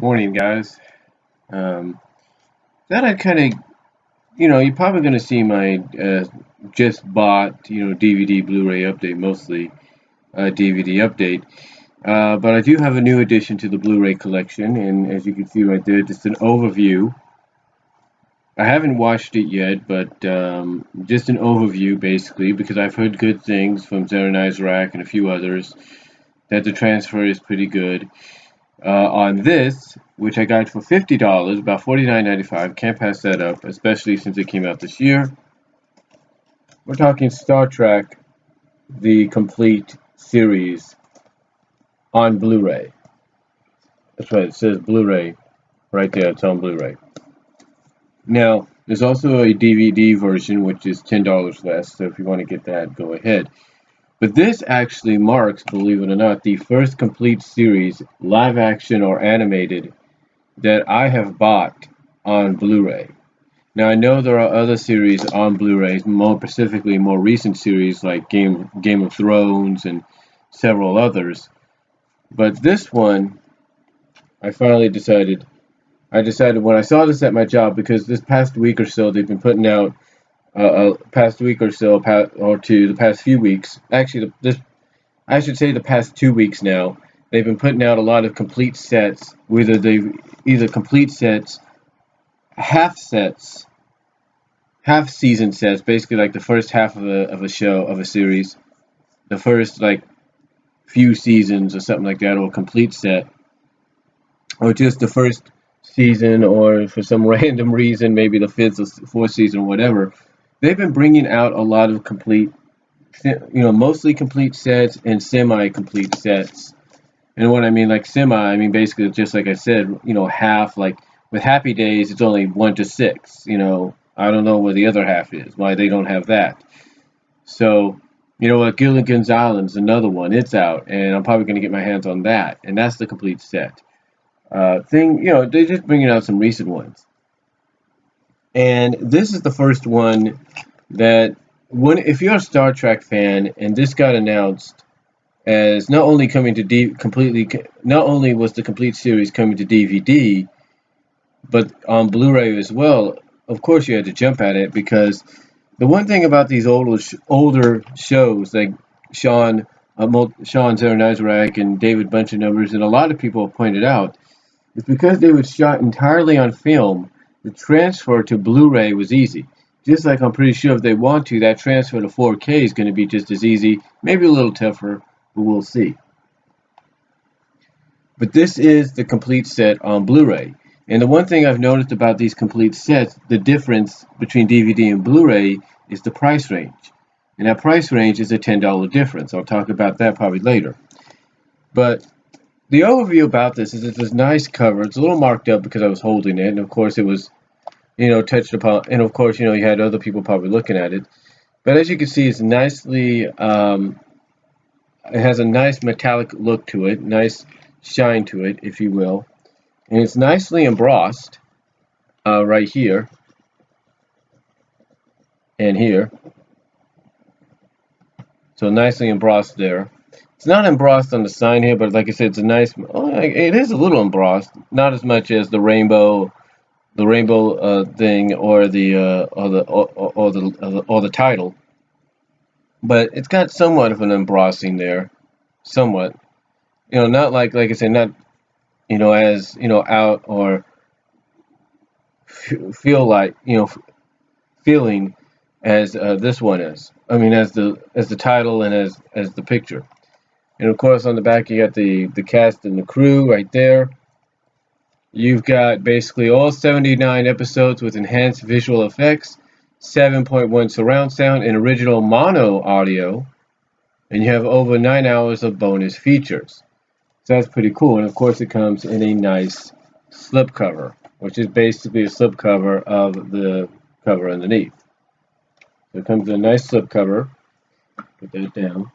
Morning, guys. Um, that I kind of, you're probably going to see my just bought, DVD Blu-ray update, mostly DVD update. But I do have a new addition to the Blu-ray collection, and as you can see right there, just an overview. I haven't watched it yet, but just an overview, basically, because I've heard good things from Zeranize Rack and a few others that the transfer is pretty good. On this, which I got for $50, about $49.95. Can't pass that up, especially since it came out this year. We're talking Star Trek, the complete series on Blu-ray. That's right, it says Blu-ray right there. It's on Blu-ray. Now, there's also a DVD version, which is $10 less. So if you want to get that, go ahead. But this actually marks, believe it or not, the first complete series, live action or animated, that I have bought on Blu-ray. Now I know there are other series on Blu-ray, more specifically more recent series like Game of Thrones and several others. But this one, I decided when I saw this at my job, because this past week or so they've been putting out past week or so, the past few weeks. Actually, I should say the past 2 weeks now. They've been putting out a lot of complete sets, either complete sets, half season sets, basically like the first half of a series, the first like few seasons or something like that, or a complete set, or just the first season, or for some random reason, maybe the fifth or fourth season or whatever. They've been bringing out a lot of mostly complete sets and semi-complete sets. And what I mean, like semi, I mean basically just like I said, half. Like with Happy Days, it's only 1 to 6. I don't know where the other half is. Why they don't have that? So, like Gilligan's Island's another one. It's out, and I'm probably going to get my hands on that, and that's the complete set. They're just bringing out some recent ones. And this is the first one that, if you're a Star Trek fan, and this got announced as not only coming to not only was the complete series coming to DVD, but on Blu-ray as well. Of course, you had to jump at it, because the one thing about these older shows like Sean Zernizarak and David Bunch of Numbers, and a lot of people have pointed out, is because they were shot entirely on film. The transfer to Blu-ray was easy. Just like I'm pretty sure if they want to, that transfer to 4K is going to be just as easy, maybe a little tougher, but we'll see. But this is the complete set on Blu-ray. And the one thing I've noticed about these complete sets, the difference between DVD and Blu-ray, is the price range. And that price range is a $10 difference. I'll talk about that probably later. But the overview about this is it's this nice cover. It's a little marked up because I was holding it, and of course it was, touched upon, and of course, you had other people probably looking at it. But as you can see, it's nicely, it has a nice metallic look to it, nice shine to it, if you will. And it's nicely embossed right here and here. So nicely embossed there. It's not embossed on the sign here, but like I said, it's a nice. It is a little embossed, not as much as the rainbow thing or the title, but it's got somewhat of an embossing there, somewhat. Not like I said, not as out or feel like feeling as this one is. I mean, as the title and as the picture. And of course, on the back, you got the cast and the crew right there. You've got basically all 79 episodes with enhanced visual effects, 7.1 surround sound, and original mono audio. And you have over 9 hours of bonus features. So that's pretty cool. And of course, it comes in a nice slipcover, which is basically a slipcover of the cover underneath. So it comes in a nice slipcover. Put that down.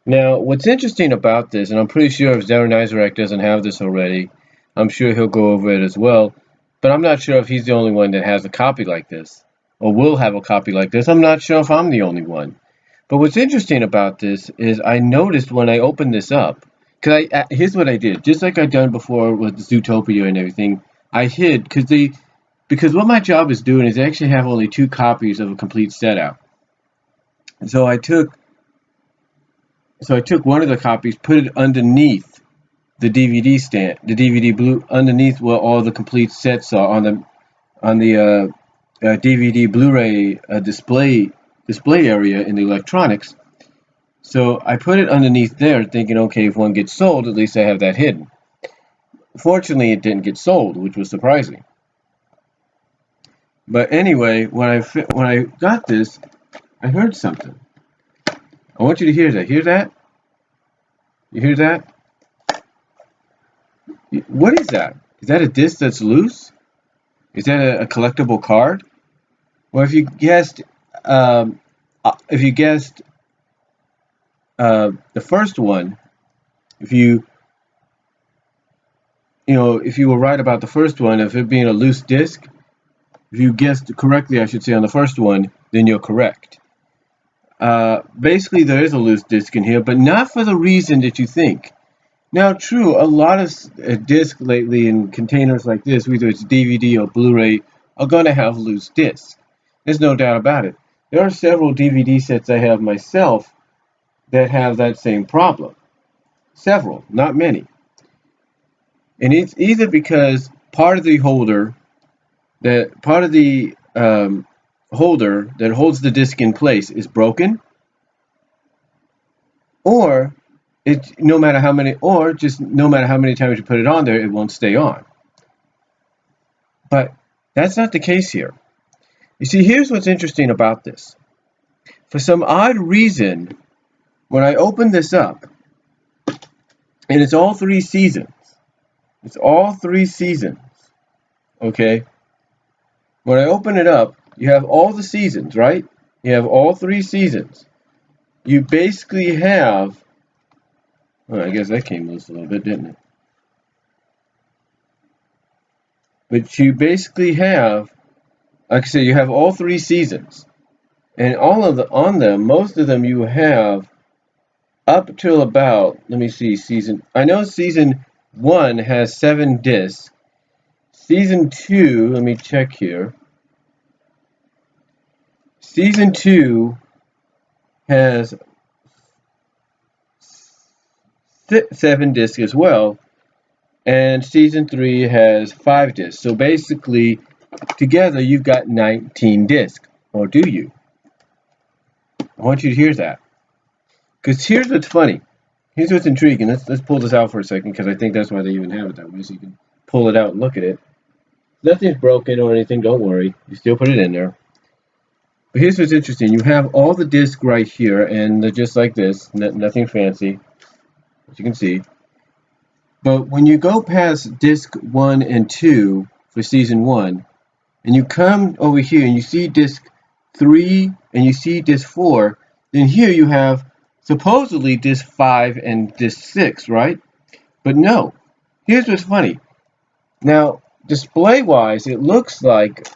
Now, what's interesting about this, and I'm pretty sure if Zernizarak doesn't have this already, I'm sure he'll go over it as well, but I'm not sure if he's the only one that has a copy like this, or will have a copy like this. I'm not sure if I'm the only one. But what's interesting about this is I noticed when I opened this up, Cause here's what I did, just like I've done before with Zootopia and everything. I hid because what my job is doing is I actually have only 2 copies of a complete set out. So I took one of the copies, put it underneath the DVD stand, the DVD blue underneath where all the complete sets are on the DVD Blu-ray display area in the electronics. So I put it underneath there, thinking, okay, if one gets sold, at least I have that hidden. Fortunately, it didn't get sold, which was surprising. But anyway, when I got this, I heard something. I want you to hear that. Hear that? You hear that? What is that? Is that a disc that's loose? Is that a collectible card? Well, um, if you guessed the first one, if you if you were right about the first one, of it being a loose disc, if you guessed correctly, I should say, on the first one, then you're correct. Basically, there is a loose disc in here, but not for the reason that you think. Now, true, a lot of discs lately in containers like this, whether it's DVD or Blu-ray, are going to have loose discs. There's no doubt about it. There are several DVD sets I have myself that have that same problem. Several, not many. And it's either because part of the holder that holds the disc in place is broken, or no matter how many times you put it on there, it won't stay on. But that's not the case here. You see, here's what's interesting about this. For some odd reason, when I open this up, and it's all 3 seasons. It's all 3 seasons. Okay? When I open it up, you have all the seasons, right? You have all 3 seasons. You basically have... Well, I guess that came loose a little bit, didn't it? But you basically have... Like I said, you have all 3 seasons. And on them, most of them you have up till about... Let me see, I know season 1 has 7 discs. Season 2, let me check here. Season 2 has 7 discs as well, and season 3 has 5 discs. So basically, together you've got 19 discs, or do you? I want you to hear that, because here's what's funny. Here's what's intriguing. Let's pull this out for a second, because I think that's why they even have it that way, so you can pull it out and look at it. Nothing's broken or anything, don't worry. You still put it in there. But here's what's interesting. You have all the discs right here, and they're just like this. Nothing fancy, as you can see. But when you go past disc 1 and 2 for season 1, and you come over here and you see disc 3 and you see disc 4, then here you have supposedly disc 5 and disc 6, right? But no. Here's what's funny. Now, display-wise, it looks like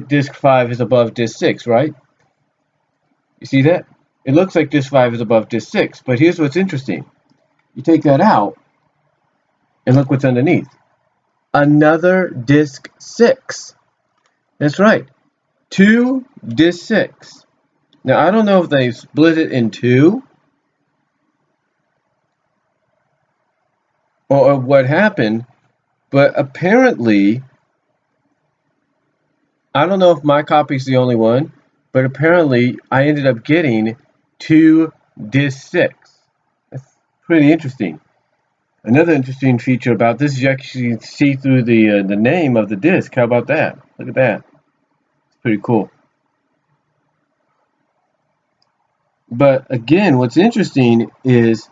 disc 5 is above disc 6, right? You see that? It looks like disc 5 is above disc 6, but here's what's interesting. You take that out, and look what's underneath. Another disc 6. That's right. 2 disc 6. Now, I don't know if they split it in 2, or what happened, but apparently, I don't know if my copy's the only one, but apparently I ended up getting 2 disc 6. That's pretty interesting. Another interesting feature about this is you actually see through the name of the disc. How about that? Look at that. It's pretty cool. But again, what's interesting is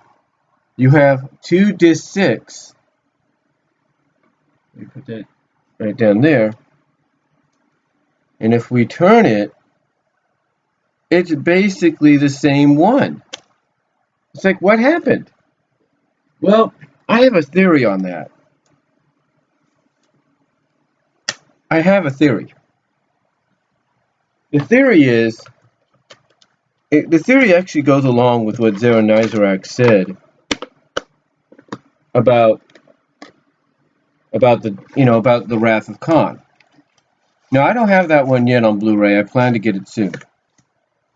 you have 2 disc 6. Let me put that right down there. And if we turn it, it's basically the same one. It's like, what happened? Well, I have a theory on that. I have a theory. The theory is, the theory actually goes along with what Zero Nizarak said about about the Wrath of Khan. Now I don't have that one yet on Blu-ray. I plan to get it soon.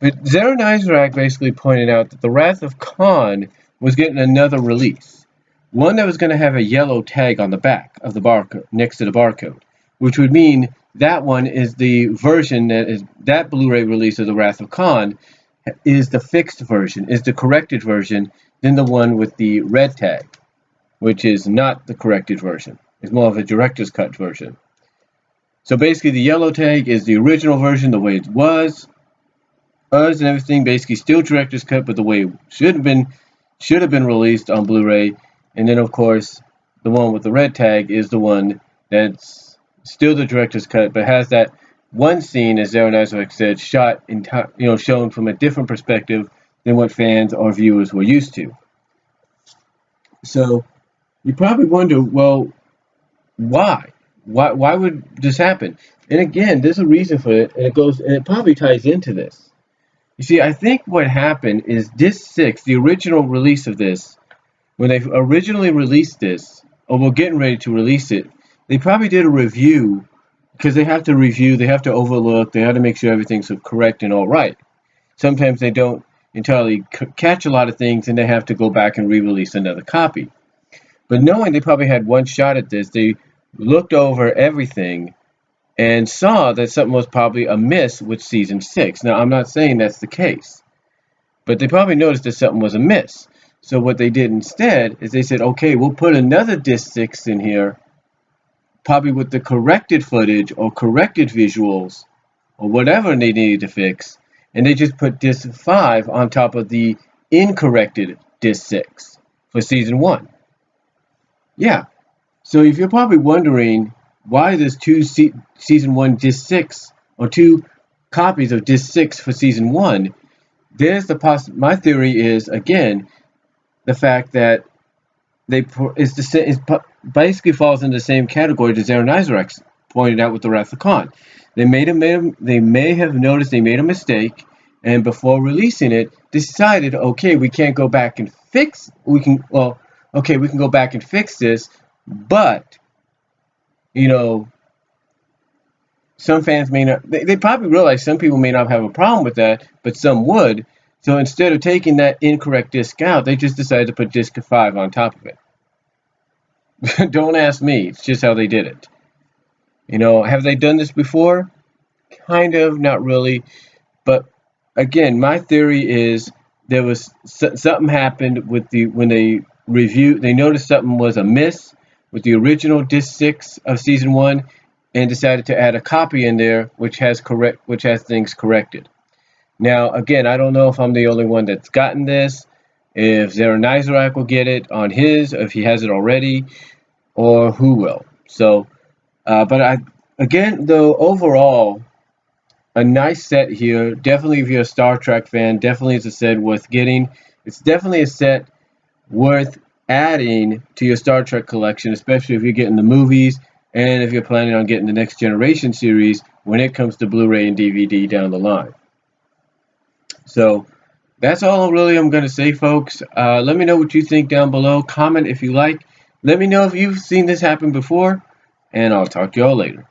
But Zero Nizrak basically pointed out that the Wrath of Khan was getting another release. One that was going to have a yellow tag on the back of the barcode, next to the barcode, which would mean that one is the version that Blu-ray release of the Wrath of Khan is the fixed version, is the corrected version, than the one with the red tag, which is not the corrected version. It's more of a director's cut version. So basically the yellow tag is the original version, the way it was, and everything, basically still director's cut, but the way it should have been released on Blu-ray. And then of course the one with the red tag is the one that's still the director's cut, but has that one scene, as Zero Nizrak said, shot shown from a different perspective than what fans or viewers were used to. So you probably wonder, well, why? Why would this happen? And again, there's a reason for it, and it probably ties into this. You see, I think what happened is disc 6, the original release of this, when they originally released this, or were getting ready to release it, they probably did a review, because they have to review, they have to overlook, they have to make sure everything's correct and all right. Sometimes they don't entirely catch a lot of things, and they have to go back and re-release another copy. But knowing they probably had one shot at this, they looked over everything and saw that something was probably amiss with season 6. Now, I'm not saying that's the case, but they probably noticed that something was amiss. So what they did instead is they said, okay, we'll put another disc 6 in here, probably with the corrected footage or corrected visuals or whatever they needed to fix, and they just put disc 5 on top of the incorrected disc 6 for season 1. Yeah, so if you're probably wondering why there's season 1 disc 6 or 2 copies of disc 6 for season 1, there's my theory is, again, the fact that it basically falls in the same category that Zero Nizrak pointed out with the Wrath of Khan. They may have noticed they made a mistake, and before releasing it, decided, okay, we can't go back and fix. We can go back and fix this, but some fans may not. They probably realize some people may not have a problem with that, but some would. So instead of taking that incorrect disc out, they just decided to put disc 5 on top of it. Don't ask me. It's just how they did it. Have they done this before? Kind of, not really. But again, my theory is there was something happened with when they reviewed. They noticed something was amiss with the original disc 6 of season 1, and decided to add a copy in there which has things corrected. Now, again, I don't know if I'm the only one that's gotten this, if Zero Nizrak will get it on his, if he has it already, or who will. So, but again, though, overall, a nice set here. Definitely, if you're a Star Trek fan, definitely it's a set worth getting. It's definitely a set worth adding to your Star Trek collection, especially if you're getting the movies and if you're planning on getting the Next Generation series when it comes to Blu-ray and DVD down the line. So that's all really I'm going to say, folks. Let me know what you think down below. Comment if you like. Let me know if you've seen this happen before, and I'll talk to y'all later.